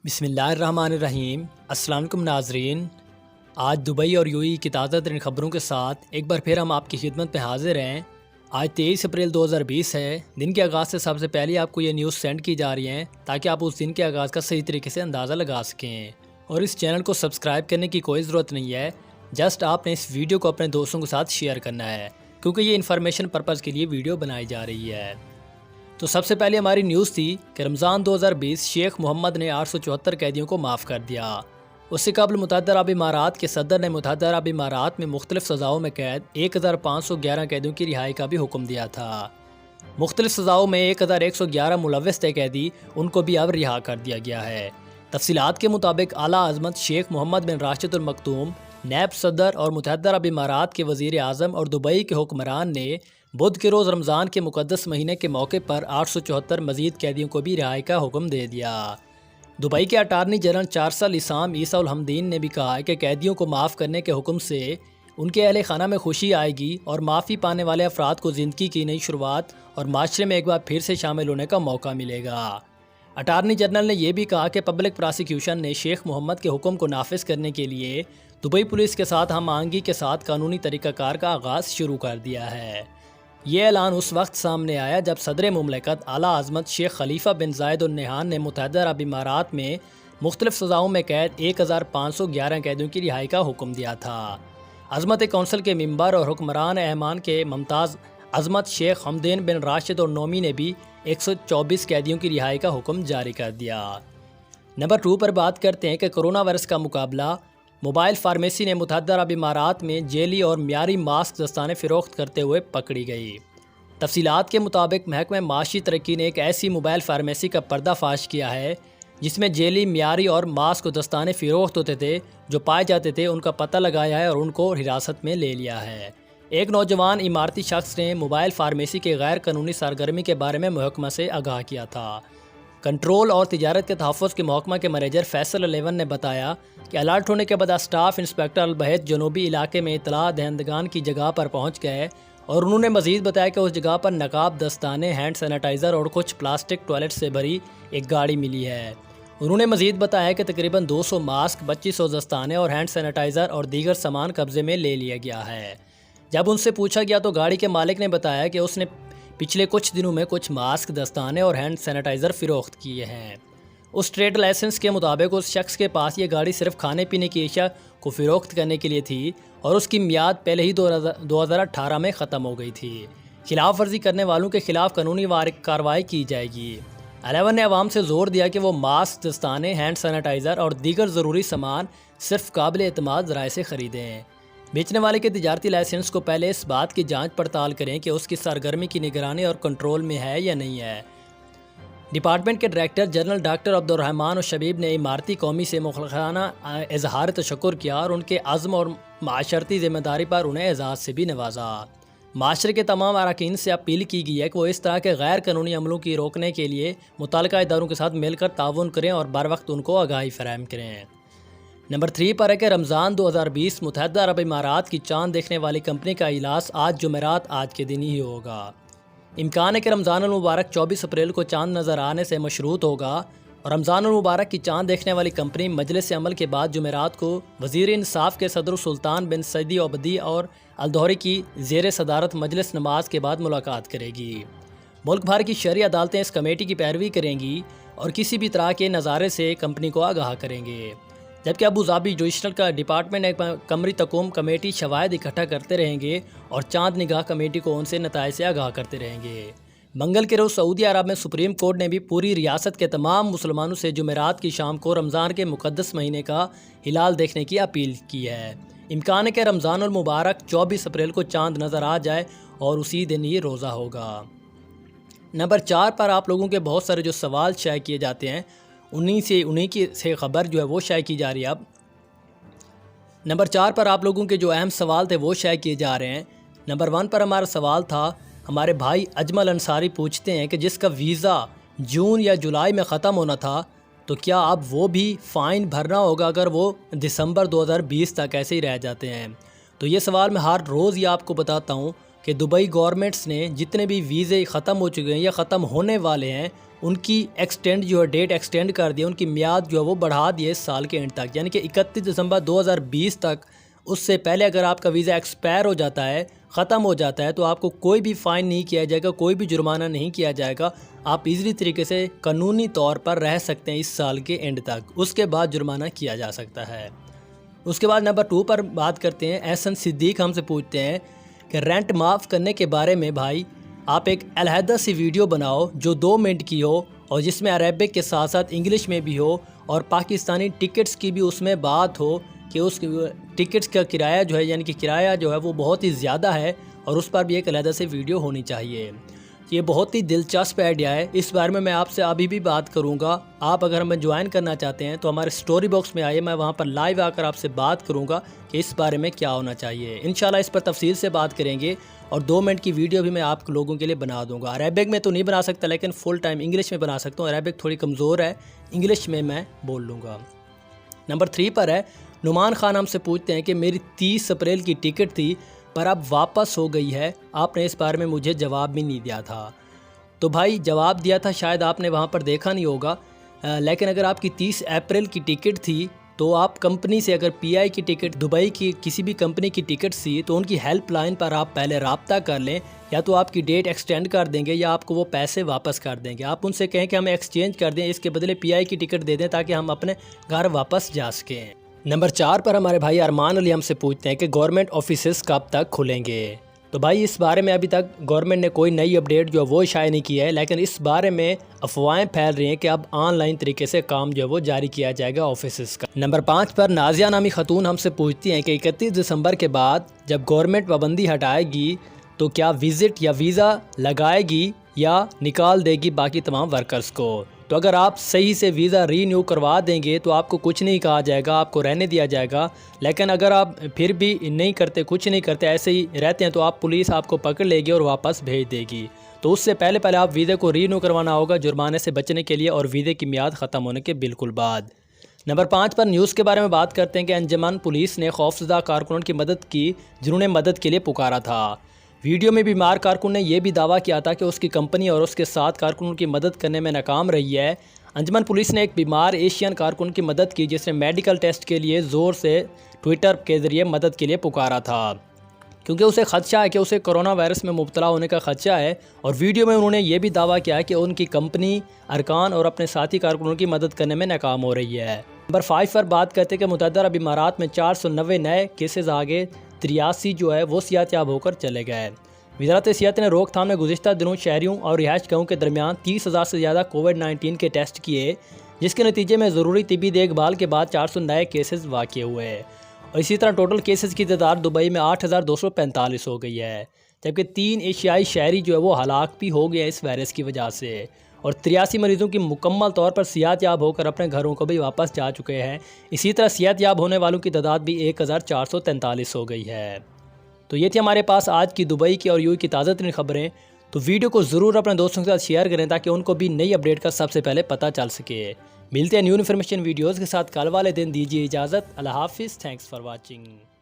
بسم اللہ الرحمن الرحیم۔ السلام علیکم ناظرین، آج دبئی اور UAE کی تازہ ترین خبروں کے ساتھ ایک بار پھر ہم آپ کی خدمت میں حاضر ہیں۔ آج 23 اپریل 2020 ہے۔ دن کے آغاز سے سب سے پہلے آپ کو یہ نیوز سینڈ کی جا رہی ہیں تاکہ آپ اس دن کے آغاز کا صحیح طریقے سے اندازہ لگا سکیں، اور اس چینل کو سبسکرائب کرنے کی کوئی ضرورت نہیں ہے، جسٹ آپ نے اس ویڈیو کو اپنے دوستوں کے ساتھ شیئر کرنا ہے کیونکہ یہ انفارمیشن پرپز کے لیے ویڈیو بنائی جا رہی ہے۔ تو سب سے پہلے ہماری نیوز تھی کہ رمضان 2020 شیخ محمد نے 874 قیدیوں کو معاف کر دیا۔ اس سے قبل متحدہ عرب امارات کے صدر نے متحدہ عرب امارات میں مختلف سزاؤں میں قید 1511 قیدیوں کی رہائی کا بھی حکم دیا تھا۔ مختلف سزاؤں میں 1111 ملوث تھے قیدی، ان کو بھی اب رہا کر دیا گیا ہے۔ تفصیلات کے مطابق اعلیٰ عظمت شیخ محمد بن راشد المکتوم، نیب صدر اور متحدہ عرب امارات کے وزیر اعظم اور دبئی کے حکمران نے بدھ کے روز رمضان کے مقدس مہینے کے موقع پر 874 مزید قیدیوں کو بھی رہائی کا حکم دے دیا۔ دبئی کے اٹارنی جنرل چارلس عصام عیسیٰ الحمدین نے بھی کہا کہ قیدیوں کو معاف کرنے کے حکم سے ان کے اہل خانہ میں خوشی آئے گی اور معافی پانے والے افراد کو زندگی کی نئی شروعات اور معاشرے میں ایک بار پھر سے شامل ہونے کا موقع ملے گا۔ اٹارنی جنرل نے یہ بھی کہا کہ پبلک پراسیکیوشن نے شیخ محمد کے حکم کو نافذ کرنے کے لیے دبئی پولیس کے ساتھ ہم آہنگی کے ساتھ قانونی طریقہ کار کا آغاز شروع کر دیا ہے۔ یہ اعلان اس وقت سامنے آیا جب صدر مملکت اعلیٰ عظمت شیخ خلیفہ بن زائد النہیان نے متحدہ عرب امارات میں مختلف سزاؤں میں قید 1511 قیدیوں کی رہائی کا حکم دیا تھا۔ عظمت کونسل کے ممبر اور حکمران ایمان کے ممتاز عظمت شیخ حمدین بن راشد اور نومی نے بھی 124 قیدیوں کی رہائی کا حکم جاری کر دیا۔ نمبر 2 پر بات کرتے ہیں کہ کرونا وائرس کا مقابلہ۔ موبائل فارمیسی نے متحدہ عرب امارات میں جیلی اور معیاری ماسک دستانے فروخت کرتے ہوئے پکڑی گئی۔ تفصیلات کے مطابق محکمہ معاشی ترقی نے ایک ایسی موبائل فارمیسی کا پردہ فاش کیا ہے جس میں جیلی، معیاری اور ماسک و دستانے فروخت ہوتے تھے جو پائے جاتے تھے، ان کا پتہ لگایا ہے اور ان کو حراست میں لے لیا ہے۔ ایک نوجوان اماراتی شخص نے موبائل فارمیسی کے غیر قانونی سرگرمی کے بارے میں محکمہ سے آگاہ کیا تھا۔ کنٹرول اور تجارت کے تحفظ کے محکمہ کے مینیجر فیصل الیون نے بتایا کہ الرٹ ہونے کے بعد اسٹاف انسپکٹر البحیت جنوبی علاقے میں اطلاع دہندگان کی جگہ پر پہنچ گئے، اور انہوں نے مزید بتایا کہ اس جگہ پر نقاب، دستانے، ہینڈ سینیٹائزر اور کچھ پلاسٹک ٹوائلٹ سے بھری ایک گاڑی ملی ہے۔ انہوں نے مزید بتایا کہ تقریباً 200 ماسک، 2500 دستانے اور ہینڈ سینیٹائزر اور دیگر سامان قبضے میں لے لیا گیا ہے۔ جب ان سے پوچھا گیا تو گاڑی کے مالک نے بتایا کہ اس نے پچھلے کچھ دنوں میں کچھ ماسک، دستانے اور ہینڈ سینیٹائزر فروخت کیے ہیں۔ اس ٹریڈ لائسنس کے مطابق اس شخص کے پاس یہ گاڑی صرف کھانے پینے کی اشیاء کو فروخت کرنے کے لیے تھی اور اس کی میعاد پہلے ہی 2018 میں ختم ہو گئی تھی۔ خلاف ورزی کرنے والوں کے خلاف قانونی کارروائی کی جائے گی۔ الیون نے عوام سے زور دیا کہ وہ ماسک، دستانے، ہینڈ سینیٹائزر اور دیگر ضروری سامان صرف قابل اعتماد ذرائع سے خریدیں۔ بیچنے والے کے تجارتی لائسنس کو پہلے اس بات کی جانچ پڑتال کریں کہ اس کی سرگرمی کی نگرانی اور کنٹرول میں ہے یا نہیں ہے۔ ڈپارٹمنٹ کے ڈائریکٹر جنرل ڈاکٹر عبد الرحمن الشبیب نے اماراتی قومی سے مخلصانہ اظہار تشکر کیا اور ان کے عزم اور معاشرتی ذمہ داری پر انہیں اعزاز سے بھی نوازا۔ معاشرے کے تمام اراکین سے اپیل کی گئی ہے کہ وہ اس طرح کے غیر قانونی عملوں کی روکنے کے لیے متعلقہ اداروں کے ساتھ مل کر تعاون کریں اور بر وقت ان کو آگاہی فراہم کریں۔ نمبر 3 پر ہے کہ رمضان 2020 متحدہ عرب امارات کی چاند دیکھنے والی کمپنی کا اجلاس آج جمعرات آج کے دن ہی ہوگا۔ امکان ہے کہ رمضان المبارک 24 اپریل کو چاند نظر آنے سے مشروط ہوگا، اور رمضان المبارک کی چاند دیکھنے والی کمپنی مجلس عمل کے بعد جمعرات کو وزیر انصاف کے صدر سلطان بن سعدی عبدی اور الدوری کی زیر صدارت مجلس نماز کے بعد ملاقات کرے گی۔ ملک بھر کی شرعی عدالتیں اس کمیٹی کی پیروی کریں گی اور کسی بھی طرح کے نظارے سے کمپنی کو آگاہ کریں گے، جبکہ ابوظہبی جوڈیشل کا ڈپارٹمنٹ ایک قمری تقویم کمیٹی شواہد اکٹھا کرتے رہیں گے اور چاند نگاہ کمیٹی کو ان سے نتائج سے آگاہ کرتے رہیں گے۔ منگل کے روز سعودی عرب میں سپریم کورٹ نے بھی پوری ریاست کے تمام مسلمانوں سے جمعرات کی شام کو رمضان کے مقدس مہینے کا ہلال دیکھنے کی اپیل کی ہے۔ امکان ہے کہ رمضان المبارک 24 اپریل کو چاند نظر آ جائے اور اسی دن یہ روزہ ہوگا۔ نمبر 4 پر آپ لوگوں کے بہت سارے جو سوال شائع کیے جاتے ہیں انہی کی سے خبر جو ہے وہ شائع کی جا رہی ہے۔ اب نمبر 4 پر آپ لوگوں کے جو اہم سوال تھے وہ شائع کیے جا رہے ہیں۔ نمبر 1 پر ہمارا سوال تھا، ہمارے بھائی اجمل انصاری پوچھتے ہیں کہ جس کا ویزا جون یا جولائی میں ختم ہونا تھا تو کیا اب وہ بھی فائن بھرنا ہوگا اگر وہ دسمبر 2020 تک ایسے ہی رہ جاتے ہیں؟ تو یہ سوال میں ہر روز یہ آپ کو بتاتا ہوں کہ دبئی گورنمنٹس نے جتنے بھی ویزے ختم ہو چکے ہیں یا ختم ہونے والے ہیں ان کی ایکسٹینڈ جو ہے ڈیٹ ایکسٹینڈ کر دی، ان کی میعاد جو ہے وہ بڑھا دی ہے اس سال کے اینڈ تک، یعنی کہ 31 دسمبر 2020 تک۔ اس سے پہلے اگر آپ کا ویزا ایکسپائر ہو جاتا ہے، ختم ہو جاتا ہے، تو آپ کو کوئی بھی فائن نہیں کیا جائے گا، کوئی بھی جرمانہ نہیں کیا جائے گا۔ آپ ایزلی طریقے سے قانونی طور پر رہ سکتے ہیں اس سال کے اینڈ تک، اس کے بعد جرمانہ کیا جا سکتا ہے۔ اس کے بعد نمبر 2 پر بات کرتے ہیں۔ احسن صدیق ہم سے پوچھتے ہیں کہ رینٹ معاف کرنے کے بارے میں بھائی آپ ایک علیحدہ سی ویڈیو بناؤ جو 2 منٹ کی ہو اور جس میں عربک کے ساتھ ساتھ انگلش میں بھی ہو اور پاکستانی ٹکٹس کی بھی اس میں بات ہو کہ اس ٹکٹس کا کرایہ جو ہے، یعنی کہ کرایہ جو ہے وہ بہت ہی زیادہ ہے، اور اس پر بھی ایک علیحدہ سے ویڈیو ہونی چاہیے۔ یہ بہت ہی دلچسپ آئیڈیا ہے، اس بارے میں آپ سے ابھی بھی بات کروں گا۔ آپ اگر ہمیں جوائن کرنا چاہتے ہیں تو ہمارے سٹوری باکس میں آئیے، میں وہاں پر لائیو آ کر آپ سے بات کروں گا کہ اس بارے میں کیا ہونا چاہیے۔ انشاءاللہ اس پر تفصیل سے بات کریں گے، اور 2 منٹ کی ویڈیو بھی میں آپ لوگوں کے لیے بنا دوں گا۔ عربک میں تو نہیں بنا سکتا، لیکن فل ٹائم انگلش میں بنا سکتا ہوں۔ عربک تھوڑی کمزور ہے، انگلش میں بول لوں گا۔ نمبر 3 پر ہے نعمان خان ہم سے پوچھتے ہیں کہ میری 30 اپریل کی ٹکٹ تھی پر اب واپس ہو گئی ہے، آپ نے اس بارے میں مجھے جواب بھی نہیں دیا تھا۔ تو بھائی جواب دیا تھا، شاید آپ نے وہاں پر دیکھا نہیں ہوگا، لیکن اگر آپ کی 30 اپریل کی ٹکٹ تھی تو آپ کمپنی سے، اگر پی آئی کی ٹکٹ، دبئی کی کسی بھی کمپنی کی ٹکٹ تھی تو ان کی ہیلپ لائن پر آپ پہلے رابطہ کر لیں، یا تو آپ کی ڈیٹ ایکسٹینڈ کر دیں گے یا آپ کو وہ پیسے واپس کر دیں گے۔ آپ ان سے کہیں کہ ہمیں ایکسچینج کر دیں، اس کے بدلے پی آئی کی ٹکٹ دے دیں تاکہ ہم اپنے گھر واپس جا سکیں۔ نمبر 4 پر ہمارے بھائی ارمان علی ہم سے پوچھتے ہیں کہ گورنمنٹ آفیسز کب تک کھلیں گے؟ تو بھائی اس بارے میں ابھی تک گورنمنٹ نے کوئی نئی اپڈیٹ جو ہے وہ شائع نہیں کی ہے، لیکن اس بارے میں افواہیں پھیل رہی ہیں کہ اب آن لائن طریقے سے کام جو ہے وہ جاری کیا جائے گا آفیسز کا۔ نمبر 5 پر نازیہ نامی خاتون ہم سے پوچھتی ہیں کہ 31 دسمبر کے بعد جب گورنمنٹ پابندی ہٹائے گی تو کیا وزٹ یا ویزا لگائے گی یا نکال دے گی باقی تمام ورکرز کو؟ تو اگر آپ صحیح سے ویزا رینیو کروا دیں گے تو آپ کو کچھ نہیں کہا جائے گا، آپ کو رہنے دیا جائے گا، لیکن اگر آپ پھر بھی نہیں کرتے، کچھ نہیں کرتے، ایسے ہی رہتے ہیں تو آپ پولیس آپ کو پکڑ لے گی اور واپس بھیج دے گی۔ تو اس سے پہلے آپ ویزے کو رینیو کروانا ہوگا جرمانے سے بچنے کے لیے، اور ویزے کی میعاد ختم ہونے کے بالکل بعد۔ نمبر 5 پر نیوز کے بارے میں بات کرتے ہیں کہ انجمن پولیس نے خوفزدہ کارکنوں کی مدد کی جنہوں نے مدد کے لیے پکارا تھا۔ ویڈیو میں بیمار کارکن نے یہ بھی دعویٰ کیا تھا کہ اس کی کمپنی اور اس کے ساتھ کارکنوں کی مدد کرنے میں ناکام رہی ہے۔ انجمن پولیس نے ایک بیمار ایشین کارکن کی مدد کی جس نے میڈیکل ٹیسٹ کے لیے زور سے ٹویٹر کے ذریعے مدد کے لیے پکارا تھا، کیونکہ اسے خدشہ ہے کہ اسے کرونا وائرس میں مبتلا ہونے کا خدشہ ہے، اور ویڈیو میں انہوں نے یہ بھی دعویٰ کیا ہے کہ ان کی کمپنی ارکان اور اپنے ساتھی کارکنوں کی مدد کرنے میں ناکام ہو رہی ہے۔ نمبر 5 پر بات کرتے ہیں کہ متحدہ عرب امارات میں 490 نئے کیسز آگے، 83 جو ہے وہ صحت یاب ہو کر چلے گئے۔ وزارت صحت نے روک تھام میں گزشتہ دنوں شہریوں اور رہائش گاہوں کے درمیان 30,000 سے زیادہ کووڈ-19 کے ٹیسٹ کیے، جس کے نتیجے میں ضروری طبی دیکھ بھال کے بعد 400 نئے کیسز واقع ہوئے، اور اسی طرح ٹوٹل کیسز کی تعداد دبئی میں 8,245 ہو گئی ہے، جبکہ 3 ایشیائی شہری جو ہے وہ ہلاک بھی ہو گئے اس وائرس کی وجہ سے، اور 83 مریضوں کی مکمل طور پر صحت یاب ہو کر اپنے گھروں کو بھی واپس جا چکے ہیں۔ اسی طرح صحت یاب ہونے والوں کی تعداد بھی 1,443 ہو گئی ہے۔ تو یہ تھی ہمارے پاس آج کی دبئی کی اور یو اے کی تازہ ترین خبریں۔ تو ویڈیو کو ضرور اپنے دوستوں کے ساتھ شیئر کریں تاکہ ان کو بھی نئی اپڈیٹ کا سب سے پہلے پتہ چل سکے۔ ملتے ہیں نیو انفارمیشن ویڈیوز کے ساتھ، کل والے دن دیجیے اجازت۔ اللہ حافظ، تھینکس فار واچنگ۔